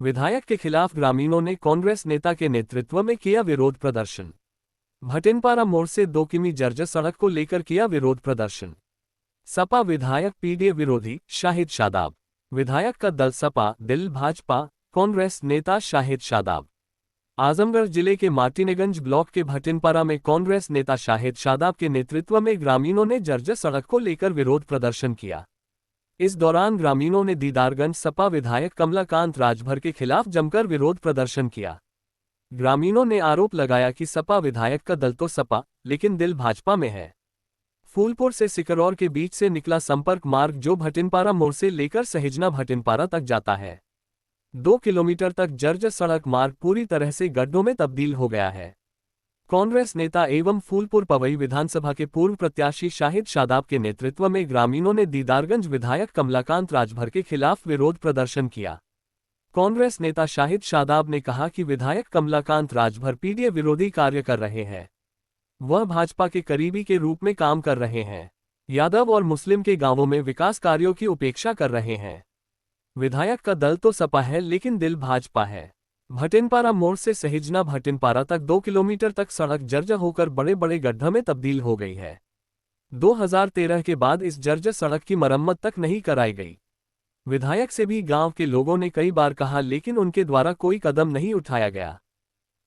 विधायक के खिलाफ ग्रामीणों ने कांग्रेस नेता के नेतृत्व में किया विरोध प्रदर्शन। भटिनपारा मोड़ से 2 किमी जर्जर सड़क को लेकर किया विरोध प्रदर्शन। सपा विधायक पीडीए विरोधी शाहिद शादाब। विधायक का दल सपा दिल भाजपा कांग्रेस नेता शाहिद शादाब। आजमगढ़ जिले के मार्टिनेगंज ब्लॉक के भटिनपारा में कांग्रेस नेता शाहिद शादाब के नेतृत्व में ग्रामीणों ने जर्जर सड़क को लेकर विरोध प्रदर्शन किया। इस दौरान ग्रामीणों ने दीदारगंज सपा विधायक कमलाकांत राजभर के खिलाफ जमकर विरोध प्रदर्शन किया। ग्रामीणों ने आरोप लगाया कि सपा विधायक का दल तो सपा लेकिन दिल भाजपा में है। फूलपुर से सिकरौर के बीच से निकला संपर्क मार्ग जो भटिनपारा मोड़ से लेकर सहिजना भटिनपारा तक जाता है। 2 किलोमीटर तक जर्जर सड़क मार्ग पूरी तरह से गड्ढों में तब्दील हो गया है। कांग्रेस नेता एवं फूलपुर पवई विधानसभा के पूर्व प्रत्याशी शाहिद शादाब के नेतृत्व में ग्रामीणों ने दीदारगंज विधायक कमलाकांत राजभर के खिलाफ विरोध प्रदर्शन किया। कांग्रेस नेता शाहिद शादाब ने कहा कि विधायक कमलाकांत राजभर पीडीए विरोधी कार्य कर रहे हैं। वह भाजपा के करीबी के रूप में काम कर रहे हैं। यादव और मुस्लिम के गांवों में विकास कार्यों की उपेक्षा कर रहे हैं। विधायक का दल तो सपा है लेकिन दिल भाजपा है। भटिनपारा मोड़ से सहिजना भटिनपारा तक 2 किलोमीटर तक सड़क जर्जर होकर बड़े बड़े गड्ढे में तब्दील हो गई है। 2013 के बाद इस जर्जर सड़क की मरम्मत तक नहीं कराई गई। विधायक से भी गांव के लोगों ने कई बार कहा लेकिन उनके द्वारा कोई कदम नहीं उठाया गया।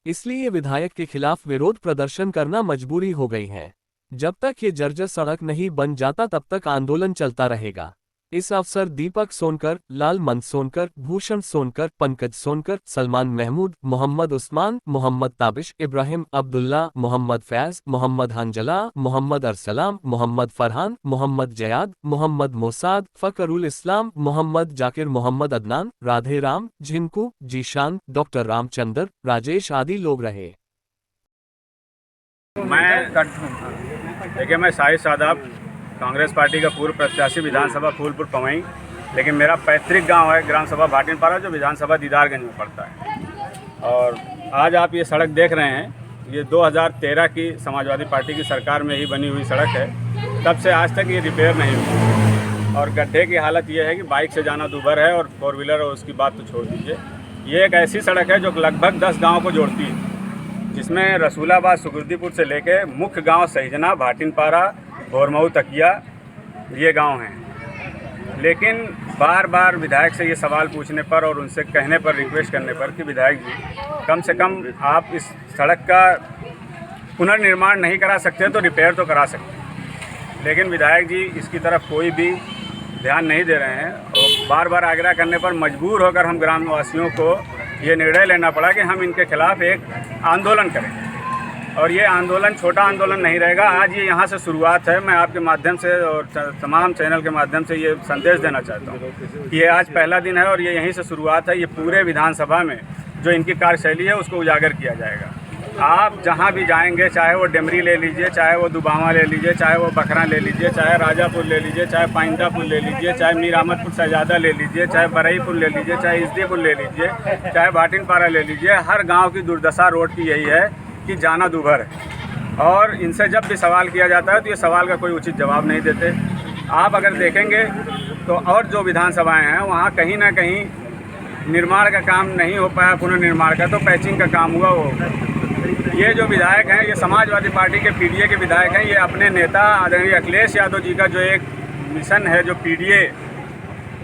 इसलिए विधायक के खिलाफ विरोध प्रदर्शन करना मजबूरी हो गई है। जब तक ये जर्जर सड़क नहीं बन जाता तब तक आंदोलन चलता रहेगा। इस अवसर दीपक सोनकर, लालमंद सोनकर, भूषण सोनकर, पंकज सोनकर, सलमान महमूद, मोहम्मद उस्मान, मोहम्मद ताबिश, इब्राहिम अब्दुल्ला, मोहम्मद फैज, मोहम्मद हंजला, मोहम्मद अरसलाम, मोहम्मद फरहान, मोहम्मद जयाद, मोहम्मद मोसाद, फकरुल इस्लाम, मोहम्मद जाकिर, मोहम्मद अदनान, राधे राम, झिंकू, जीशान, डॉक्टर रामचंद्र, राजेश आदि लोग रहे। मैं शाहिद शादाब कांग्रेस पार्टी का पूर्व प्रत्याशी विधानसभा फूलपुर पवई, लेकिन मेरा पैतृक गांव है ग्राम सभा भटिनपारा जो विधानसभा दीदारगंज में पड़ता है। और आज आप ये सड़क देख रहे हैं, ये 2013 की समाजवादी पार्टी की सरकार में ही बनी हुई सड़क है। तब से आज तक ये रिपेयर नहीं हुई और गड्ढे की हालत ये है कि बाइक से जाना दूभर है और 4 व्हीलर और उसकी बात तो छोड़ दीजिए। ये एक ऐसी सड़क है जो लगभग 10 गाँव को जोड़ती है, जिसमें रसूलाबाद सुगुर्दीपुर से लेकर मुख्य गाँव सहिजना भाटिनपारा भोरमऊ तकिया ये गांव हैं। लेकिन बार बार विधायक से ये सवाल पूछने पर और उनसे कहने पर, रिक्वेस्ट करने पर कि विधायक जी कम से कम आप इस सड़क का पुनर्निर्माण नहीं करा सकते तो रिपेयर तो करा सकते हैं, लेकिन विधायक जी इसकी तरफ कोई भी ध्यान नहीं दे रहे हैं। और बार बार आग्रह करने पर मजबूर होकर हम ग्रामवासियों को ये निर्णय लेना पड़ा कि हम इनके खिलाफ एक आंदोलन करें। और ये आंदोलन छोटा आंदोलन नहीं रहेगा। आज ये यहाँ से शुरुआत है। मैं आपके माध्यम से और तमाम चैनल के माध्यम से ये संदेश देना चाहता हूँ कि ये आज पहला दिन है और ये यहीं से शुरुआत है। ये पूरे विधानसभा में जो इनकी कार्यशैली है उसको उजागर किया जाएगा। आप जहाँ भी जाएंगे, चाहे वो डेमरी ले लीजिए, चाहे वो दुबावा ले लीजिए, चाहे वो बखरा ले लीजिए, चाहे राजापुर ले लीजिए, चाहे पाइंदापुर ले लीजिए, चाहे मीर अहमदपुर शहजादा ले लीजिए, चाहे बरईपुर ले लीजिए, चाहे इस्दीपुर ले लीजिए, चाहे भाटिनपारा ले लीजिए, हर गाँव की दुर्दशा रोड की यही है कि जाना दूभर है। और इनसे जब भी सवाल किया जाता है तो ये सवाल का कोई उचित जवाब नहीं देते। आप अगर देखेंगे तो और जो विधानसभाएं हैं वहाँ कहीं ना कहीं निर्माण का काम नहीं हो पाया, पुनर्निर्माण का तो पैचिंग का काम हुआ। वो ये जो विधायक हैं ये समाजवादी पार्टी के पीडीए के विधायक हैं। ये अपने नेता आदरणीय अखिलेश यादव जी का जो एक मिशन है जो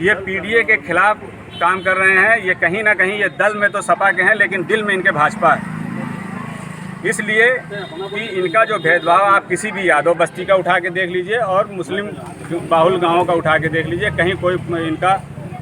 ये पीडीए के खिलाफ काम कर रहे हैं। ये कहीं ना कहीं ये दल में तो सपा के हैं लेकिन दिल में इनके भाजपा है। इसलिए कि इनका जो भेदभाव आप किसी भी यादव बस्ती का उठा के देख लीजिए और मुस्लिम बाहुल गांवों का उठा के देख लीजिए, कहीं कोई इनका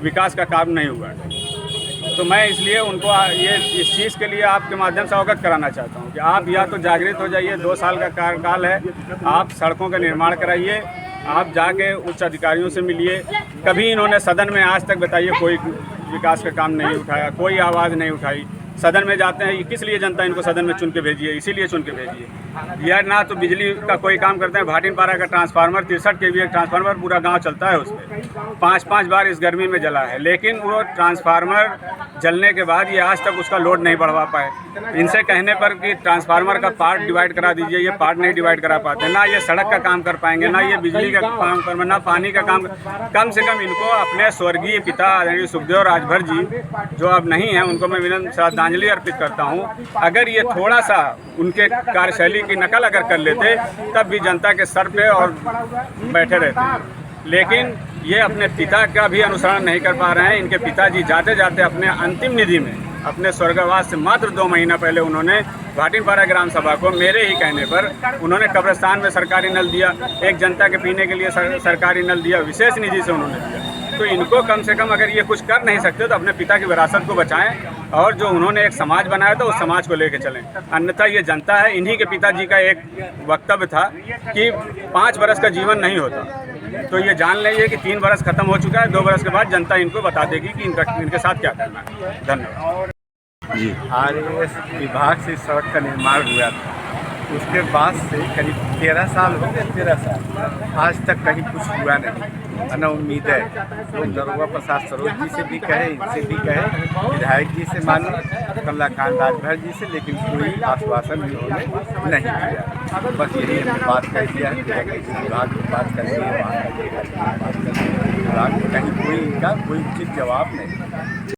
विकास का काम नहीं हुआ है। तो मैं इसलिए उनको ये इस चीज़ के लिए आपके माध्यम से अवगत कराना चाहता हूँ कि आप या तो जागृत हो जाइए। 2 साल का कार्यकाल है, आप सड़कों का निर्माण कराइए। आप जाके उच्च अधिकारियों से मिलिए। कभी इन्होंने सदन में आज तक बताइए कोई विकास का काम नहीं उठाया, कोई आवाज़ नहीं उठाई। सदन में जाते हैं, ये किस लिए जनता इनको सदन में चुन के भेजी है? इसीलिए चुन के भेजी है। यह ना तो बिजली का कोई काम करते हैं। भाटिनपारा का ट्रांसफार्मर 63 kV एक ट्रांसफार्मर पूरा गांव चलता है, उस पर 5-5 बार इस गर्मी में जला है, लेकिन वो ट्रांसफार्मर जलने के बाद ये आज तक उसका लोड नहीं बढ़वा पाए। इनसे कहने पर कि ट्रांसफार्मर का पार्ट डिवाइड करा दीजिए, ये पार्ट नहीं डिवाइड करा पाते। ना ये सड़क का काम कर पाएंगे, ना ये बिजली का काम कर, ना पानी का काम। कम से कम इनको अपने स्वर्गीय पिता आदरणीय सुखदेव राजभर जी, जो अब नहीं हैं, उनको मैं विनम्र श्रद्धांजलि अर्पित करता हूँ। अगर ये थोड़ा सा उनके कार्यशैली की नकल अगर कर लेते, तब भी जनता के सर पे और बैठे रहते। लेकिन ये अपने पिता का भी अनुसरण नहीं कर पा रहे हैं। इनके पिताजी जाते जाते अपने अंतिम निधि में, अपने स्वर्गवास से मात्र 2 महीना पहले उन्होंने भाटिनपारा ग्राम सभा को मेरे ही कहने पर उन्होंने कब्रिस्तान में सरकारी नल दिया, एक जनता के पीने के लिए सरकारी नल दिया, विशेष निधि से उन्होंने दिया। तो इनको कम से कम अगर ये कुछ कर नहीं सकते तो अपने पिता की विरासत को बचाएं और जो उन्होंने एक समाज बनाया था उस समाज को लेके चलें। अन्यथा ये जनता है। इन्हीं के पिताजी का एक वक्तव्य था कि 5 बरस का जीवन नहीं होता, तो ये जान लीजिए कि 3 बरस खत्म हो चुका है। 2 बरस के बाद जनता इनको बता देगी कि इनके साथ क्या करना है। धन्यवाद जी। RAS विभाग से सड़क का निर्माण हुआ था, उसके बाद से करीब 13 साल हो गए, 13 साल आज तक कहीं कुछ हुआ नहीं। ना उम्मीद है तो दरोगा प्रसाद सरोज जी से भी कहे, इनसे भी कहे, विधायक जी से माने, कमलाकांत राजभर जी से, लेकिन कोई आश्वासन उन्होंने नहीं दिया। बस यही हमने बात कह दिया है कि विभाग की बात कर रही है, विभाग कहीं कोई इनका कोई उचित जवाब नहीं।